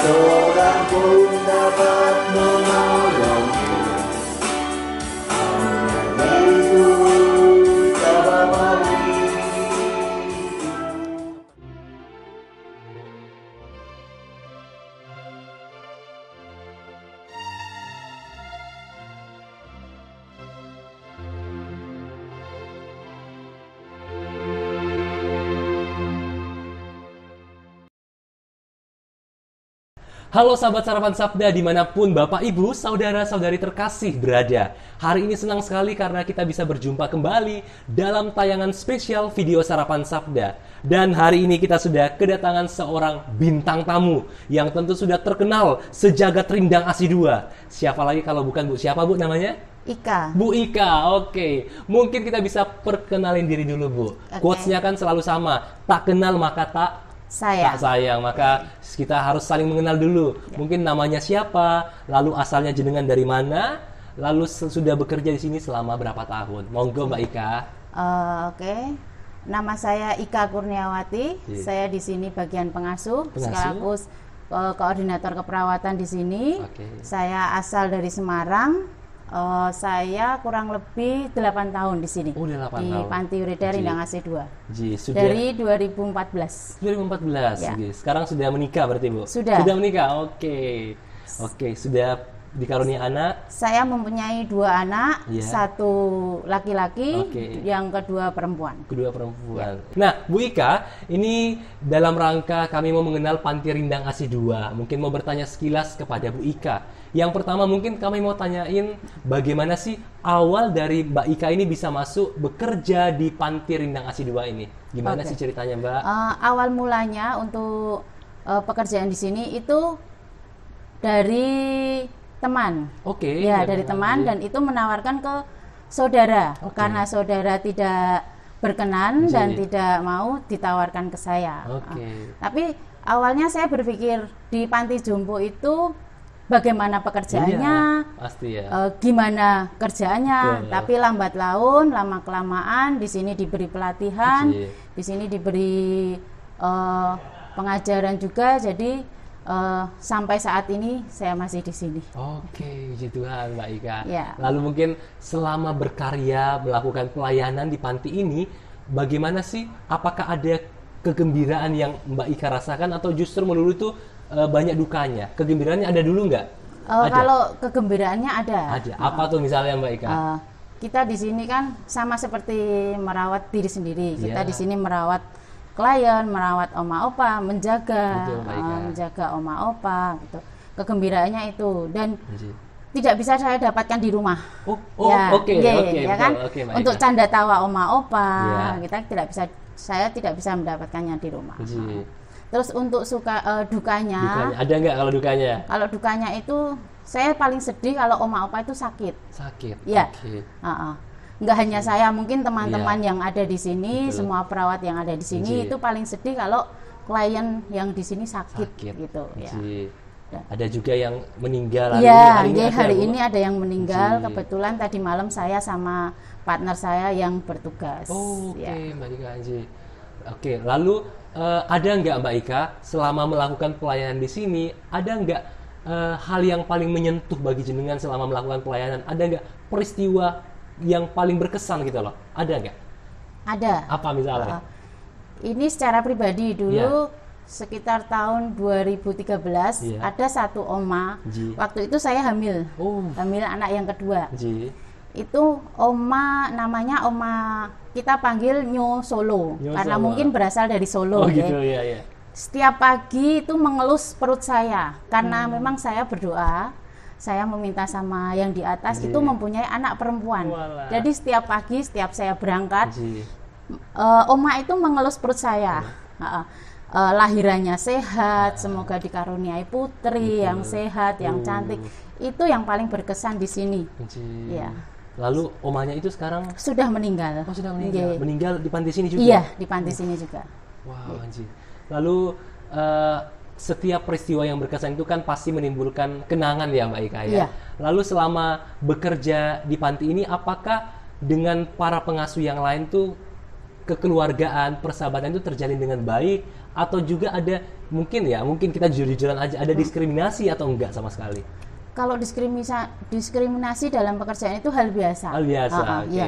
seorang pun dapat menolongku. Hanya Yesus Bapa. Halo sahabat Sarapan Sabda dimanapun Bapak Ibu, Saudara-saudari terkasih berada. Hari ini senang sekali karena kita bisa berjumpa kembali dalam tayangan spesial video Sarapan Sabda. Dan hari ini kita sudah kedatangan seorang bintang tamu yang tentu sudah terkenal sejagat rindang ASI 2. Siapa lagi kalau bukan Bu? Siapa Bu namanya? Ika. Bu Ika, oke. Mungkin kita bisa perkenalin diri dulu Bu. Quotes-nya kan selalu sama, tak kenal maka tak sayang, maka kita harus saling mengenal dulu. Mungkin namanya siapa, lalu asalnya jenengan dari mana, lalu sudah bekerja di sini selama berapa tahun. Monggo Mbak Ika. Oke. Nama saya Ika Kurniawati. Saya di sini bagian pengasuh. Sekaligus koordinator keperawatan di sini. Saya asal dari Semarang. Saya kurang lebih 8 tahun di sini. Oh, 8 di tahun. Panti Ureda Rindang ASI 2. Sudah Dari 2014. 2014. Ya. Sekarang sudah menikah berarti Bu? Sudah. Sudah menikah. Oke. Sudah dikarunia anak? Saya mempunyai 2 anak, satu laki-laki, yang kedua perempuan. Kedua perempuan. Nah, Bu Ika, ini dalam rangka kami mau mengenal Panti Rindang ASI 2. Mungkin mau bertanya sekilas kepada Bu Ika. Yang pertama mungkin kami mau tanyain bagaimana sih awal dari Mbak Ika ini bisa masuk bekerja di Panti Rindang ASI 2 ini? Gimana sih ceritanya, Mbak? Awal mulanya untuk pekerjaan di sini itu dari teman. Dari teman dan itu menawarkan ke saudara. Karena saudara tidak berkenan dan tidak mau ditawarkan ke saya. Tapi awalnya saya berpikir di panti jompo itu bagaimana pekerjaannya, gimana kerjaannya. Tapi lambat laun, lama kelamaan di sini diberi pelatihan, di sini diberi pengajaran juga. Jadi sampai saat ini saya masih di sini. Puji Tuhan Mbak Ika. Ya. Lalu mungkin selama berkarya melakukan pelayanan di panti ini, bagaimana sih? Apakah ada kegembiraan yang Mbak Ika rasakan atau justru melulu itu banyak dukanya? Kegembiraannya ada dulu nggak? Kalau kegembiraannya ada. Ada. Apa tuh misalnya Mbak Ika? Kita di sini kan sama seperti merawat diri sendiri. Kita di sini merawat klien, merawat oma opa, menjaga oma opa gitu. Kegembiraannya itu dan tidak bisa saya dapatkan di rumah. Untuk canda tawa oma opa, saya tidak bisa mendapatkannya di rumah. Terus untuk dukanya, ada nggak kalau dukanya? Kalau dukanya itu saya paling sedih kalau oma opa itu sakit. Ya. Nggak hanya saya, mungkin teman-teman yang ada di sini, semua perawat yang ada di sini itu paling sedih kalau klien yang di sini sakit. Gitu. Ya. Ada juga yang meninggal. Hari ini ada yang meninggal. Kebetulan tadi malam saya sama partner saya yang bertugas. Mbak Ika. Lalu ada nggak Mbak Ika selama melakukan pelayanan di sini, ada nggak hal yang paling menyentuh bagi jenengan selama melakukan pelayanan? Ada nggak peristiwa yang paling berkesan gitu loh? Ada nggak? Ada. Apa misalnya? Ini secara pribadi dulu sekitar tahun 2013 ada satu oma. Waktu itu saya hamil. Hamil anak yang kedua. Itu oma, namanya oma, kita panggil Nyo Solo. Karena mungkin berasal dari Solo. Setiap pagi itu mengelus perut saya karena memang saya berdoa. Saya meminta sama yang di atas itu mempunyai anak perempuan. Jadi setiap pagi, setiap saya berangkat, oma itu mengelus perut saya. Lahirannya sehat, semoga dikaruniai putri yang sehat, yang cantik. Itu yang paling berkesan di sini. Lalu omanya itu sekarang sudah meninggal. Sudah meninggal. Meninggal di panti sini juga. Iya, di panti sini juga. Lalu setiap peristiwa yang berkesan itu kan pasti menimbulkan kenangan ya Mbak Ika ya. Lalu selama bekerja di panti ini, apakah dengan para pengasuh yang lain tuh kekeluargaan, persahabatan itu terjalin dengan baik, atau juga ada mungkin kita jujur-jujuran aja, ada diskriminasi atau enggak sama sekali? Kalau diskriminasi dalam pekerjaan itu hal biasa. Hal biasa, oke. Ya.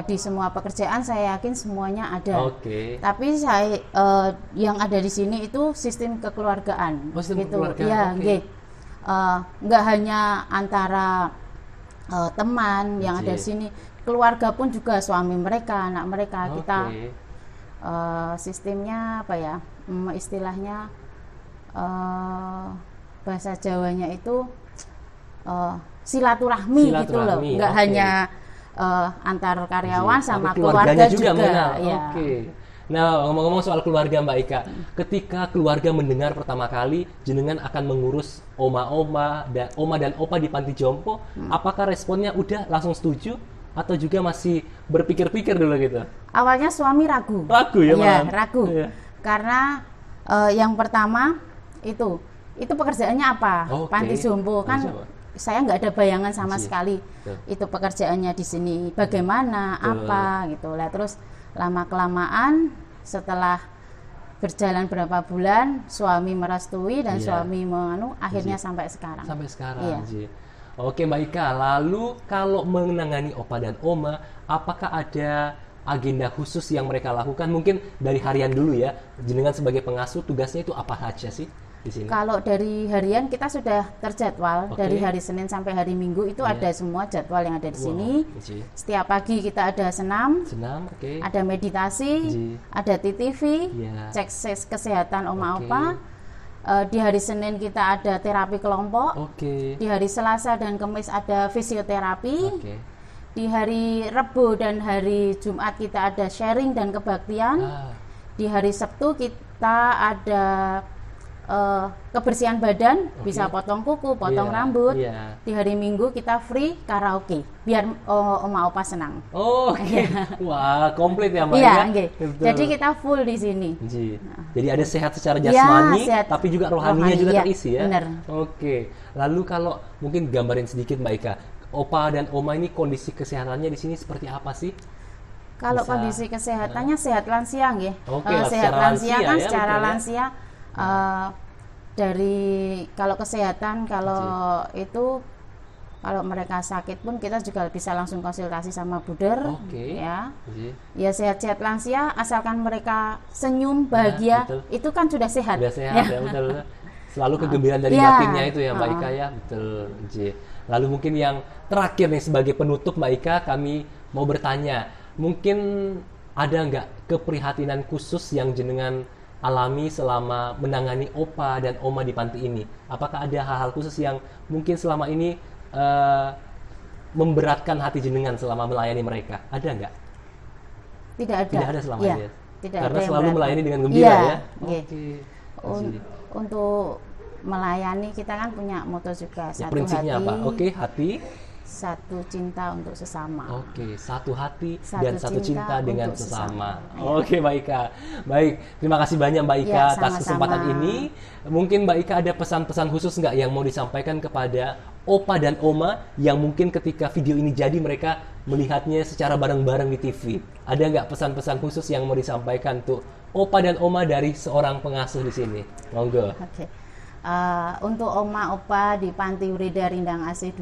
Di semua pekerjaan saya yakin semuanya ada. Oke. Tapi saya yang ada di sini itu sistem kekeluargaan. Sistem gitu. kekeluargaan, Ya, oke. nggak hanya antara teman yang ada di sini, keluarga pun juga suami mereka, anak mereka. Kita sistemnya apa ya? Istilahnya bahasa Jawanya itu silaturahmi gitu loh, nggak hanya antar karyawan sama keluarga juga. Ya. Oke. Nah, ngomong-ngomong soal keluarga Mbak Ika, ketika keluarga mendengar pertama kali jenengan akan mengurus oma dan opa di panti jompo, apakah responnya udah langsung setuju atau juga masih berpikir-pikir dulu gitu? Awalnya suami ragu. Ragu ya, Iya, ragu. Ya. Karena yang pertama itu pekerjaannya apa? Panti jompo kan saya nggak ada bayangan sama sekali. Itu pekerjaannya di sini bagaimana, apa gitu lah. Terus lama-kelamaan setelah berjalan berapa bulan, suami merestui dan suami akhirnya sampai sekarang. Sampai sekarang. Iya. Oke Mbak Ika, lalu kalau menangani opa dan oma, apakah ada agenda khusus yang mereka lakukan? Mungkin dari harian dulu ya, jenengan sebagai pengasuh tugasnya itu apa saja sih di sini? Kalau dari harian kita sudah terjadwal, dari hari Senin sampai hari Minggu itu ada semua jadwal yang ada di sini. Setiap pagi kita ada senam, ada meditasi, ada TTV, cek kesehatan oma opa. Di hari Senin kita ada terapi kelompok. Di hari Selasa dan Kamis ada fisioterapi. Di hari Rebo dan hari Jumat kita ada sharing dan kebaktian. Di hari Sabtu kita ada kebersihan badan, bisa potong kuku, potong rambut. Di hari Minggu kita free karaoke, biar oma opa senang. Wah, komplit ya Mbak. Jadi kita full di sini. Jadi ada sehat secara jasmani, sehat. tapi juga rohaninya juga terisi ya. Bener. Lalu kalau mungkin gambarin sedikit Mbak Ika, opa dan oma ini kondisi kesehatannya di sini seperti apa sih? Kalau kondisi kesehatannya sehat lansia, nggih. secara Sehat lansia kan ya, secara betul, ya? lansia. Dari kalau kesehatan, kalau itu kalau mereka sakit pun kita juga bisa langsung konsultasi sama buder, ya sehat-sehat lansia asalkan mereka senyum bahagia, itu kan sudah sehat. Sudah sehat ya, betul. Selalu kegembiraan dari batinnya itu ya Mbak Ika ya, betul. Lalu mungkin yang terakhir nih sebagai penutup Mbak Ika, kami mau bertanya, mungkin ada nggak keprihatinan khusus yang jenengan alami selama menangani opa dan oma di panti ini? Apakah ada hal-hal khusus yang mungkin selama ini memberatkan hati jenengan selama melayani mereka? Ada nggak? Tidak ada. Tidak ada selama ini. Tidak Karena ada selalu melayani dengan gembira ya. Untuk melayani kita kan punya moto juga, satu prinsipnya hati. Apa? Hati. Satu cinta untuk sesama. Satu hati dan satu cinta dengan sesama. Mbak Ika. Baik, terima kasih banyak Mbak Ika atas kesempatan ini. Mungkin Mbak Ika ada pesan-pesan khusus nggak yang mau disampaikan kepada opa dan oma yang mungkin ketika video ini jadi mereka melihatnya secara bareng-bareng di TV? Ada nggak pesan-pesan khusus yang mau disampaikan untuk opa dan oma dari seorang pengasuh di sini? Monggo. Untuk oma opa di Panti Ureda Rindang AC2,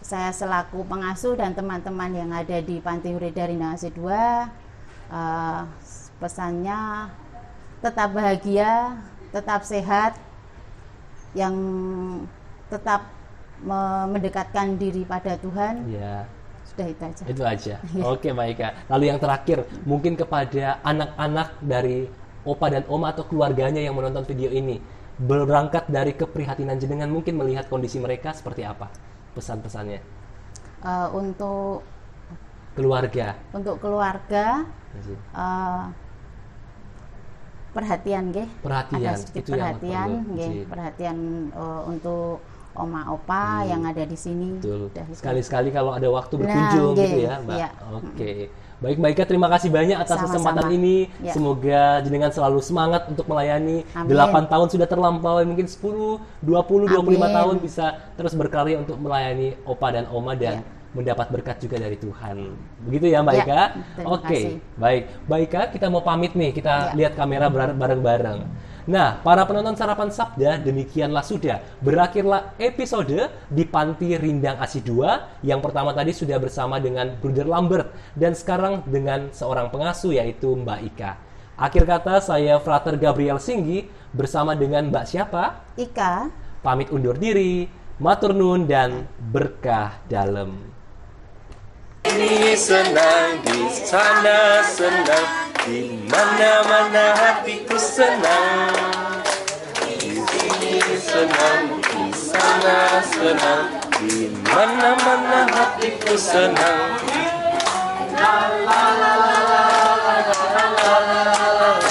saya selaku pengasuh dan teman-teman yang ada di Panti Ureda Rindang AC2, pesannya tetap bahagia, tetap sehat, yang tetap mendekatkan diri pada Tuhan. Sudah itu aja. Itu aja. Mbak Ika. Lalu yang terakhir, mungkin kepada anak-anak dari opa dan oma atau keluarganya yang menonton video ini, berangkat dari keprihatinan jenengan, mungkin melihat kondisi mereka seperti apa? Pesan-pesannya untuk keluarga, perhatian, ada sedikit itu perhatian, perhatian untuk oma opa yang ada di sini. Sekali-sekali kalau ada waktu berkunjung gitu ya, Mbak. Baik Mbak Ika, terima kasih banyak atas kesempatan ini. Semoga jenengan selalu semangat untuk melayani. 8 tahun sudah terlampaui, mungkin 10, 20, 25 tahun bisa terus berkarya untuk melayani opa dan oma dan mendapat berkat juga dari Tuhan. Begitu ya Mbak Ika? Baik. Mbak Ika, kita mau pamit nih. Kita lihat kamera bareng-bareng. Nah, para penonton Sarapan Sabda, demikianlah sudah berakhirlah episode di Panti Rindang Asi 2. Yang pertama tadi sudah bersama dengan Bruder Lambert dan sekarang dengan seorang pengasuh yaitu Mbak Ika. Akhir kata saya Frater Gabriel Singgi bersama dengan Mbak siapa? Ika. Pamit undur diri, matur nuwun dan berkah dalem. Ini senang, di sana senang, di mana-mana hatiku senang. Di sini senang, di sana senang, di mana-mana hatiku senang. La la la la la la la la la la.